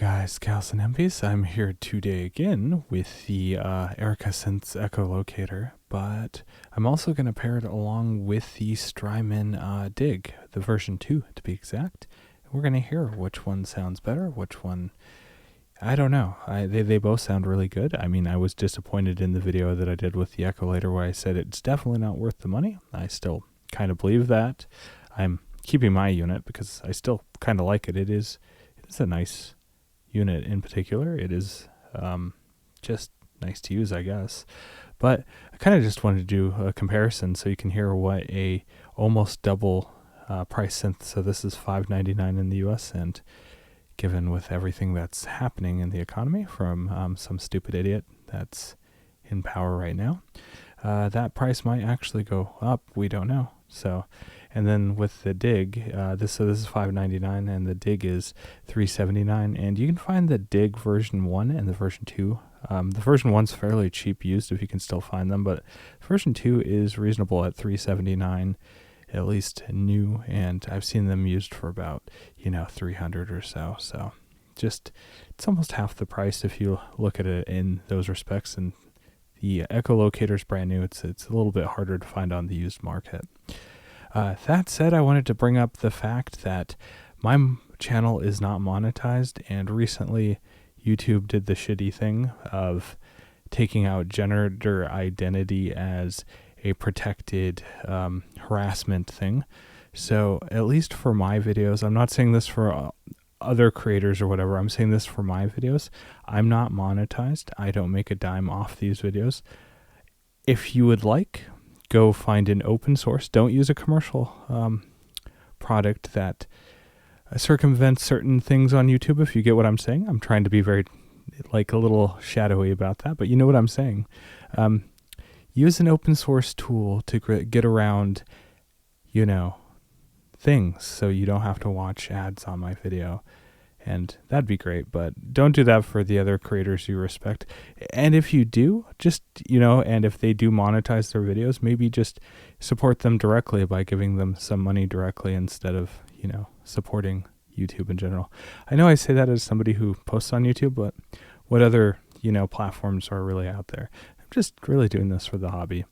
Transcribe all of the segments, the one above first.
guys, gals and MPs. I'm here today again with the Erica Synths Echolocator, but I'm also going to pair it along with the Strymon Dig, the version 2 to be exact. We're going to hear which one sounds better, which one, I don't know. They both sound really good. I mean, I was disappointed in the video that I did with the Echolator where I said it's definitely not worth the money. I still kind of believe that. I'm keeping my unit because I still kind of like it. It is a nice unit in particular. It is just nice to use, I guess. But I kind of just wanted to do a comparison so you can hear what a almost double price synth. So this is $5.99 in the US, and given with everything that's happening in the economy from some stupid idiot that's in power right now, that price might actually go up. We don't know. So, and then with the Dig, this is $5.99 and the Dig is $3.79, and you can find the Dig version 1 and the version 2. The version 1's fairly cheap used if you can still find them, but version 2 is reasonable at $3.79, at least new, and I've seen them used for about, $300 or so. So just, it's almost half the price if you look at it in those respects, and the Echolocator's brand new. It's a little bit harder to find on the used market. That said, I wanted to bring up the fact that my channel is not monetized, and recently YouTube did the shitty thing of taking out gender identity as a protected harassment thing. So at least for my videos, I'm not saying this for other creators or whatever, I'm saying this for my videos, I'm not monetized. I don't make a dime off these videos. If you would like, go find an open source. Don't use a commercial product that circumvents certain things on YouTube, if you get what I'm saying. I'm trying to be very, a little shadowy about that, but you know what I'm saying. Use an open source tool to get around, things, so you don't have to watch ads on my video. And that'd be great, but don't do that for the other creators you respect. And if you do, just, and if they do monetize their videos, maybe just support them directly by giving them some money directly instead of, supporting YouTube in general. I know I say that as somebody who posts on YouTube, but what other, platforms are really out there? I'm just really doing this for the hobby.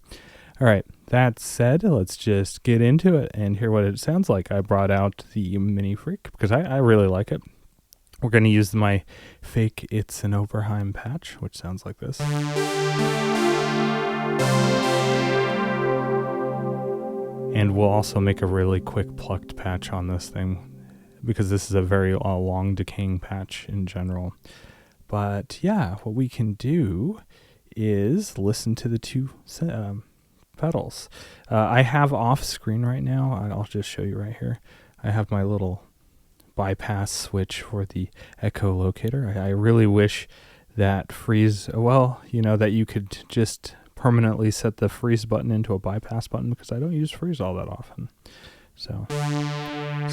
All right, that said, let's just get into it and hear what it sounds like. I brought out the Mini Freak because I really like it. We're going to use my fake It's an Oberheim patch, which sounds like this. And we'll also make a really quick plucked patch on this thing because this is a very long decaying patch in general. But yeah, what we can do is listen to the two pedals. I have off screen right now. I'll just show you right here. I have my little bypass switch for the Echolocator. I really wish that that you could just permanently set the freeze button into a bypass button, because I don't use freeze all that often. So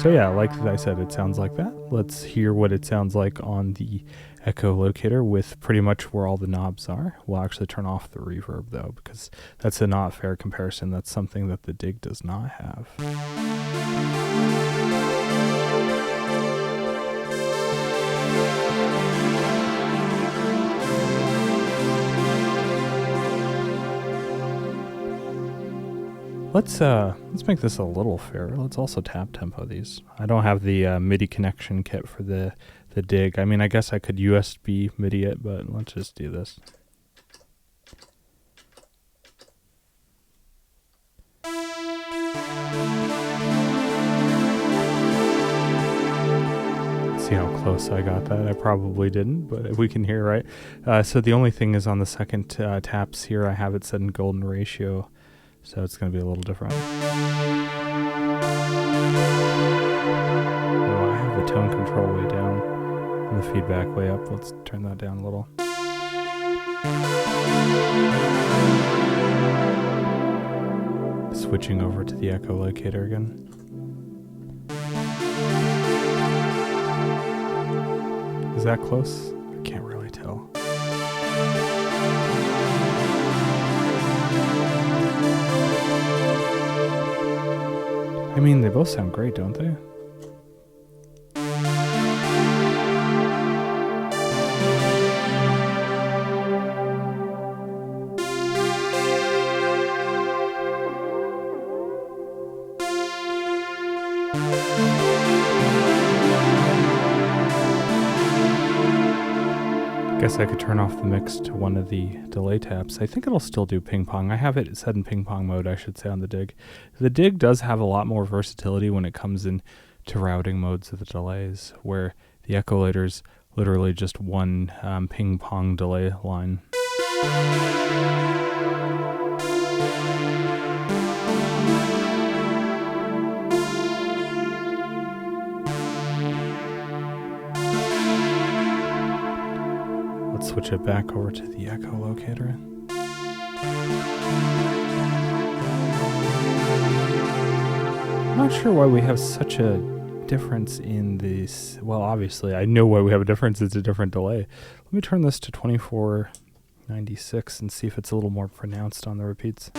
yeah, like I said, it sounds like that. Let's hear what it sounds like on the Echolocator with pretty much where all the knobs are. We'll actually turn off the reverb though, because that's a not fair comparison. That's something that the Dig does not have. Let's make this a little fairer. Let's also tap tempo these. I don't have the MIDI connection kit for the Dig. I mean, I guess I could USB MIDI it, but let's just do this. See how close I got that? I probably didn't, but we can hear, right? So the only thing is on the second taps here, I have it set in golden ratio. So it's going to be a little different. Oh, I have the tone control way down and the feedback way up. Let's turn that down a little. Switching over to the Echolocator again. Is that close? I can't really tell. I mean, they both sound great, don't they? Guess I could turn off the mix to one of the delay taps. I think it'll still do ping pong. I have it set in ping pong mode, I should say, on the Dig. The Dig does have a lot more versatility when it comes in to routing modes of the delays, where the Echolator's literally just one ping pong delay line. Let's switch it back over to the Echolocator. I'm not sure why we have such a difference in this. Well, obviously, I know why we have a difference. It's a different delay. Let me turn this to 2496 and see if it's a little more pronounced on the repeats.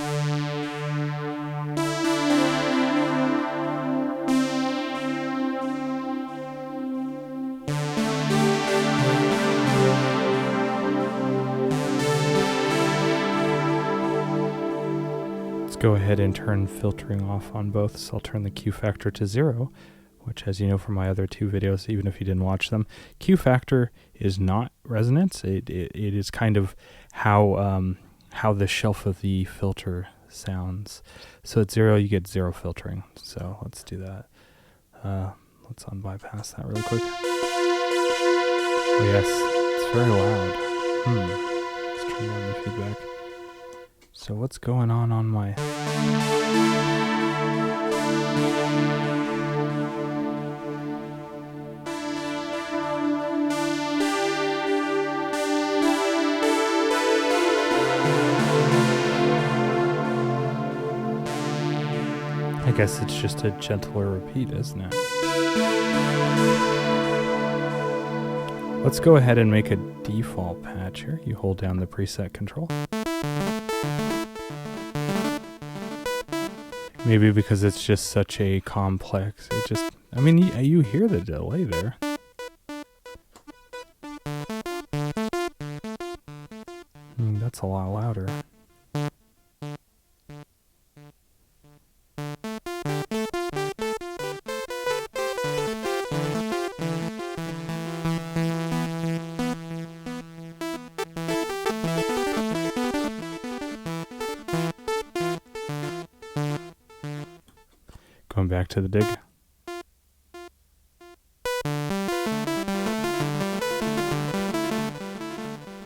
Go ahead and turn filtering off on both, so I'll turn the Q factor to 0, which, as you know from my other two videos, even if you didn't watch them, Q factor is not resonance. It is kind of how the shelf of the filter sounds. So at 0 you get 0 filtering. So let's do that. Let's unbypass that really quick. Oh yes, it's very loud. Let's turn down the feedback. So what's going on my... I guess it's just a gentler repeat, isn't it? Let's go ahead and make a default patch here. You hold down the preset control. Maybe because it's just such a complex, it just, I mean, you hear the delay there. That's a lot louder. Going back to the Dig.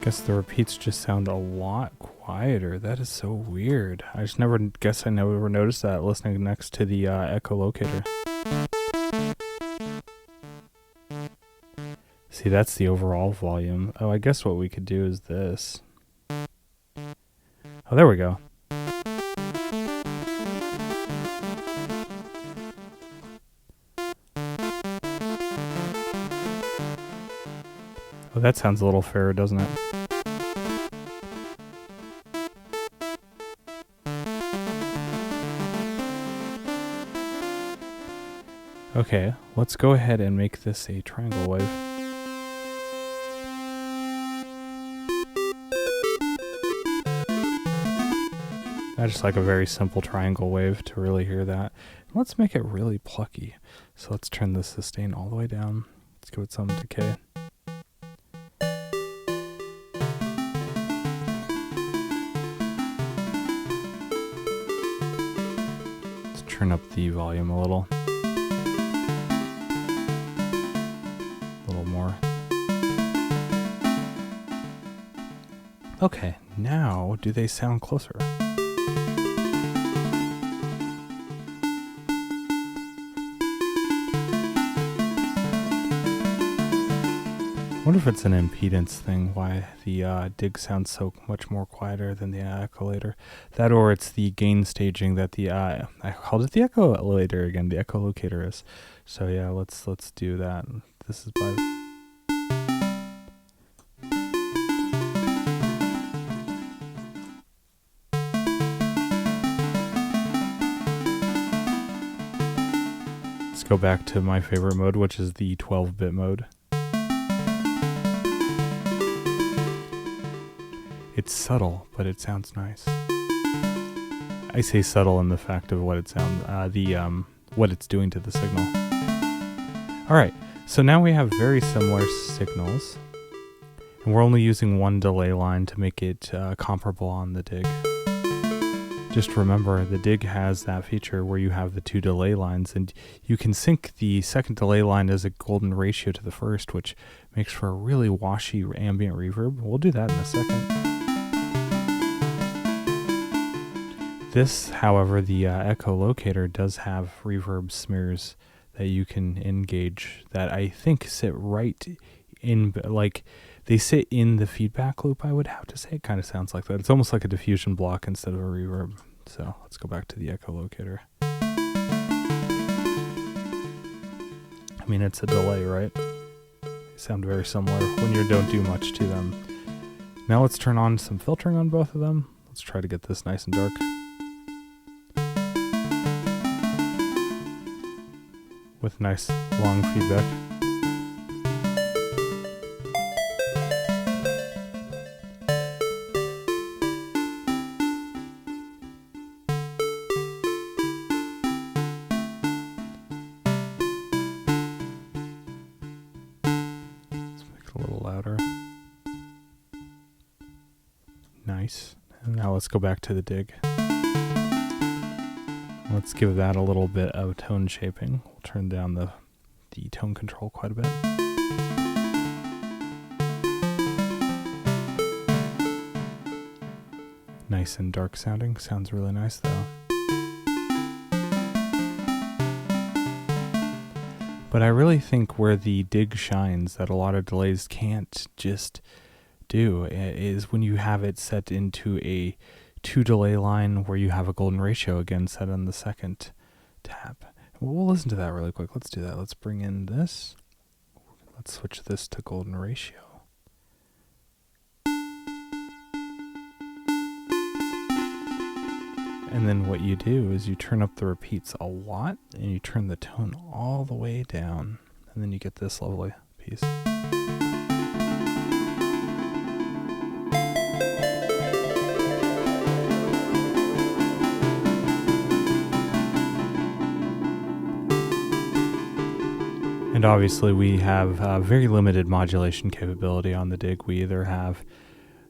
Guess the repeats just sound a lot quieter. That is so weird. I never noticed that listening next to the Echolocator. See, that's the overall volume. Oh, I guess what we could do is this. Oh, there we go. Oh, that sounds a little fairer, doesn't it? Okay, let's go ahead and make this a triangle wave. I just like a very simple triangle wave to really hear that. Let's make it really plucky. So let's turn the sustain all the way down. Let's give it some decay. Let's turn up the volume a little. More. Okay, now do they sound closer? I wonder if it's an impedance thing, why the Dig sounds so much more quieter than the Echolator. That, or it's the gain staging that the I called it the Echolator again, the Echolocator is. So yeah, let's do that. This is by... Let's go back to my favorite mode, which is the 12-bit mode. It's subtle, but it sounds nice. I say subtle in the fact of what it sounds, what it's doing to the signal. All right, so now we have very similar signals. And we're only using one delay line to make it comparable on the Dig. Just remember, the Dig has that feature where you have the 2 delay lines, and you can sync the second delay line as a golden ratio to the first, which makes for a really washy ambient reverb. We'll do that in a second. This, however, the Echolocator does have reverb smears that you can engage that I think sit right in, like, they sit in the feedback loop, I would have to say. It kind of sounds like that. It's almost like a diffusion block instead of a reverb. So let's go back to the Echolocator. I mean, it's a delay, right? They sound very similar when you don't do much to them. Now let's turn on some filtering on both of them. Let's try to get this nice and dark. With nice long feedback. A little louder. Nice. And now let's go back to the Dig. Let's give that a little bit of tone shaping. We'll turn down the tone control quite a bit. Nice and dark sounding. Sounds really nice though. But I really think where the Dig shines that a lot of delays can't just do is when you have it set into a 2 delay line where you have a golden ratio again set on the second tap. We'll listen to that really quick. Let's do that. Let's bring in this. Let's switch this to golden ratio. And then what you do is you turn up the repeats a lot and you turn the tone all the way down. And then you get this lovely piece. And obviously we have very limited modulation capability on the Dig. We either have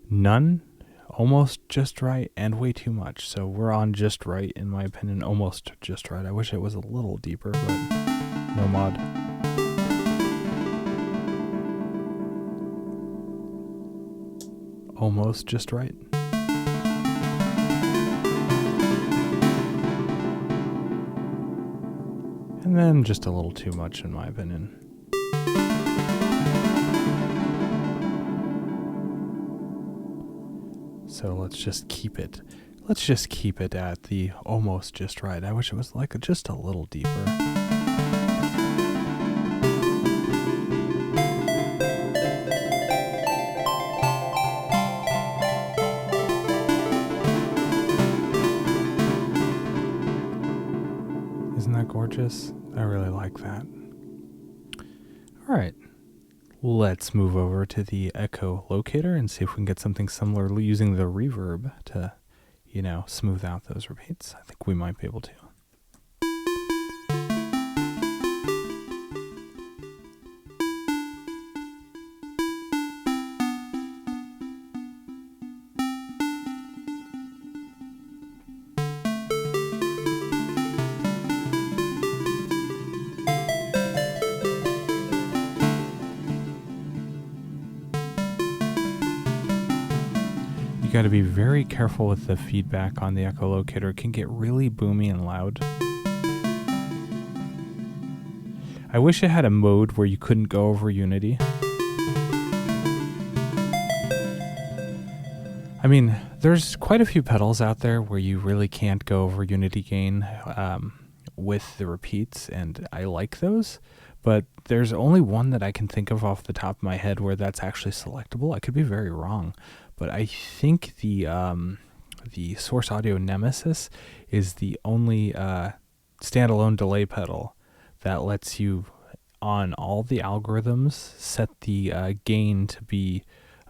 none, almost just right, and way too much. So we're on just right, in my opinion, almost just right. I wish it was a little deeper, but no mod. Almost just right. And then just a little too much, in my opinion. So let's just keep it. Let's just keep it at the almost just right. I wish it was like just a little deeper. Isn't that gorgeous? I really like that. All right. Let's move over to the Echolocator and see if we can get something similar using the reverb to, you know, smooth out those repeats. I think we might be able to. You got to be very careful with the feedback on the Echolocator. It can get really boomy and loud. I wish it had a mode where you couldn't go over unity. I mean, there's quite a few pedals out there where you really can't go over unity gain with the repeats, and I like those. But there's only one that I can think of off the top of my head where that's actually selectable. I could be very wrong. But I think the Source Audio Nemesis is the only standalone delay pedal that lets you, on all the algorithms, set the gain to be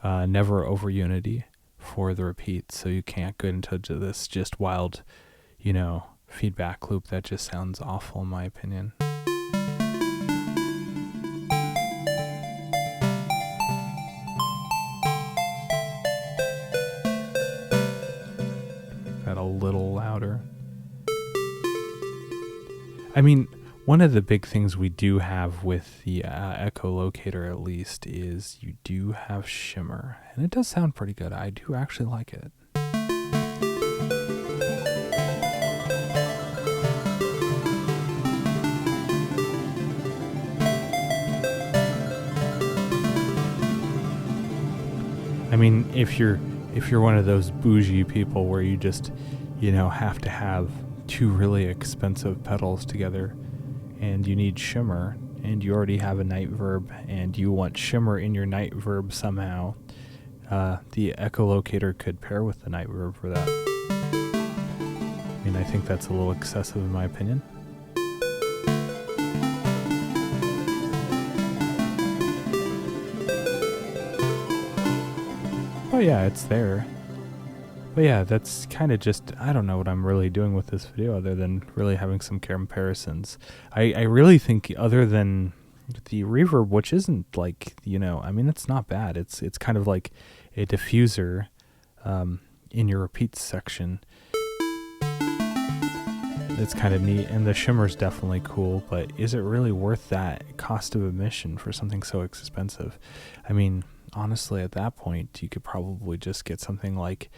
never over unity for the repeats. So you can't get into this just wild, you know, feedback loop that just sounds awful in my opinion. I mean, one of the big things we do have with the Echolocator, at least, is you do have Shimmer, and it does sound pretty good. I do actually like it. I mean, if you're one of those bougie people where you just, have to have two really expensive pedals together, and you need Shimmer, and you already have a night verb, and you want Shimmer in your night verb somehow, the Echolocator could pair with the night verb for that. I mean, I think that's a little excessive in my opinion. Oh yeah, it's there. But yeah, that's kind of just, I don't know what I'm really doing with this video other than really having some comparisons. I really think other than the reverb, which isn't like, I mean, it's not bad. It's kind of like a diffuser in your repeats section. It's kind of neat, and the Shimmer's definitely cool, but is it really worth that cost of admission for something so expensive? I mean, honestly, at that point, you could probably just get something like,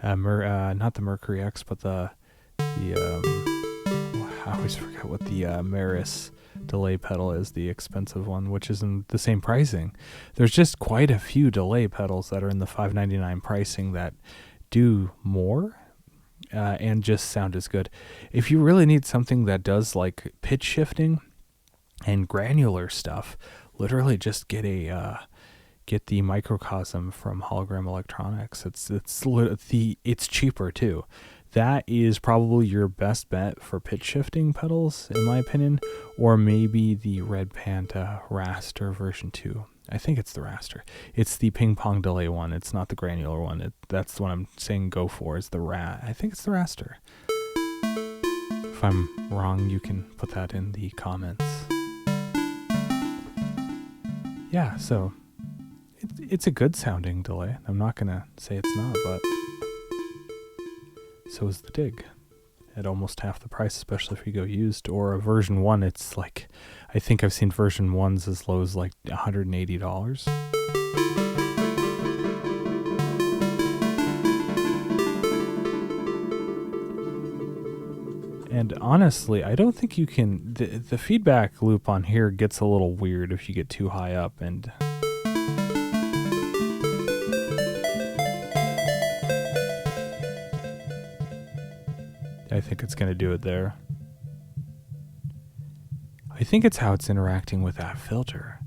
not the Mercury X, but I always forget what the Maris delay pedal is, the expensive one, which is in the same pricing. There's just quite a few delay pedals that are in the $599 pricing that do more and just sound as good. If you really need something that does like pitch shifting and granular stuff, literally just get the microcosm from Hologram Electronics. It's cheaper too. That is probably your best bet for pitch shifting pedals, in my opinion, or maybe the Red Panda Raster version 2. I think it's the Raster. It's the ping pong delay one. It's not the granular one. That's the one I'm saying go for. Is the I think it's the Raster. If I'm wrong, you can put that in the comments. Yeah, so it's a good sounding delay. I'm not gonna say it's not, but so is the Dig at almost half the price, especially if you go used. Or a version 1, it's like, I think I've seen version 1s as low as like $180. And honestly, I don't think you can, the feedback loop on here gets a little weird if you get too high up, and I think it's going to do it there. I think it's how it's interacting with that filter.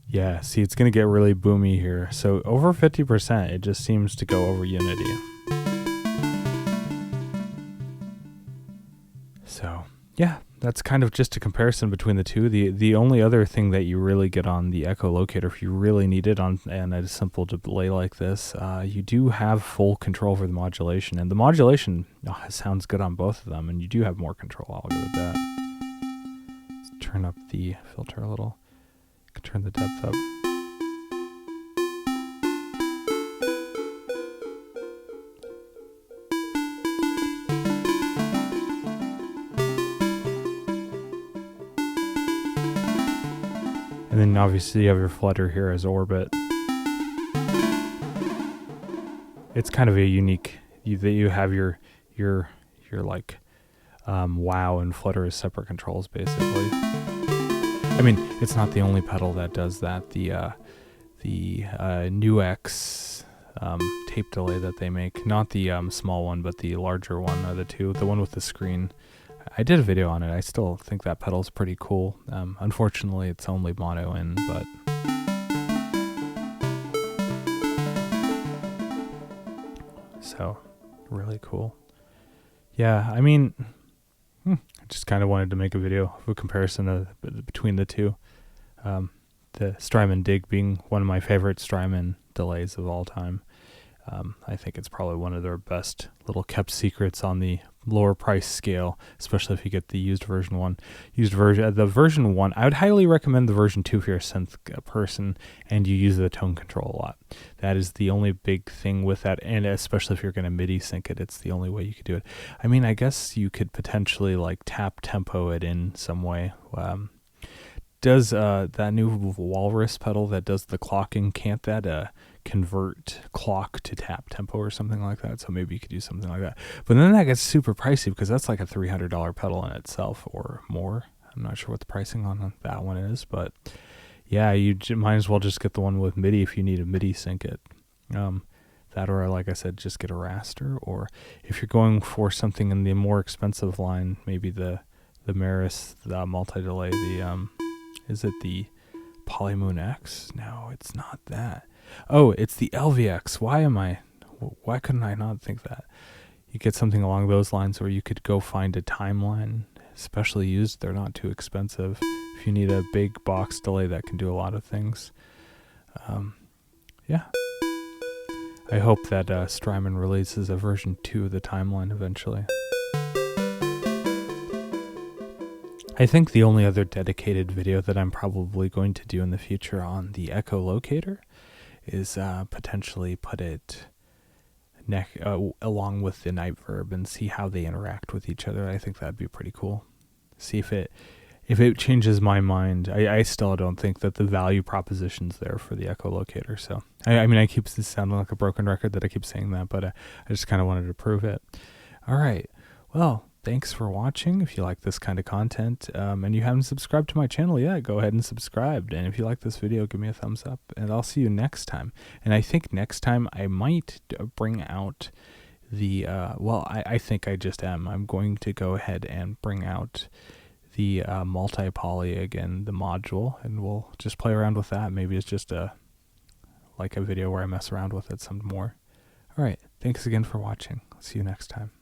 Yeah, see, it's going to get really boomy here. So over 50%, it just seems to go over Unity. So, yeah, that's kind of just a comparison between the two. The only other thing that you really get on the Echolocator, if you really need it on and a simple delay like this, you do have full control over the modulation. And the modulation sounds good on both of them, and you do have more control. I'll go with that. Let's turn up the filter a little. Turn the depth up. And then obviously you have your flutter here as orbit. It's kind of a unique, you have your like wow and flutter as separate controls basically. I mean, it's not the only pedal that does that. The New X tape delay that they make, not the small one, but the larger one are the two. The one with the screen. I did a video on it. I still think that pedal's pretty cool. Unfortunately, it's only mono in, but so really cool. Yeah, I mean, I just kind of wanted to make a video of a comparison between the two. The Strymon Dig being one of my favorite Strymon delays of all time. I think it's probably one of their best little kept secrets on the lower price scale, especially if you get the used version 1. The version 1, I would highly recommend the version 2 if you're a synth person and you use the tone control a lot. That is the only big thing with that, and especially if you're going to MIDI sync it, it's the only way you could do it. I mean, I guess you could potentially like tap tempo it in some way. Does that new Walrus pedal that does the clocking, can't that convert clock to tap tempo or something like that? So maybe you could do something like that. But then that gets super pricey because that's like a $300 pedal in itself or more. I'm not sure what the pricing on that one is, but yeah, you might as well just get the one with MIDI if you need a MIDI sync it. That, or like I said, just get a raster. Or if you're going for something in the more expensive line, maybe the Maris, the multi-delay, is it the Polymoon X? No, it's not that. Oh, it's the LVX. Why couldn't I not think that? You get something along those lines where you could go find a timeline, especially used. They're not too expensive. If you need a big box delay that can do a lot of things. Yeah. I hope that Strymon releases a version 2 of the timeline eventually. I think the only other dedicated video that I'm probably going to do in the future on the Echolocator is potentially put it along with the Night Verb and see how they interact with each other. I think that'd be pretty cool. See if it changes my mind. I still don't think that the value proposition's there for the Echolocator. So I mean, I keep sounding like a broken record that I keep saying that, but I just kind of wanted to prove it. All right. Well, thanks for watching. If you like this kind of content and you haven't subscribed to my channel yet, go ahead and subscribe. And if you like this video, give me a thumbs up. And I'll see you next time. And I think next time I might bring out the, I think I just am. I'm going to go ahead and bring out the multi-poly again, the module, and we'll just play around with that. Maybe it's just like a video where I mess around with it some more. All right. Thanks again for watching. See you next time.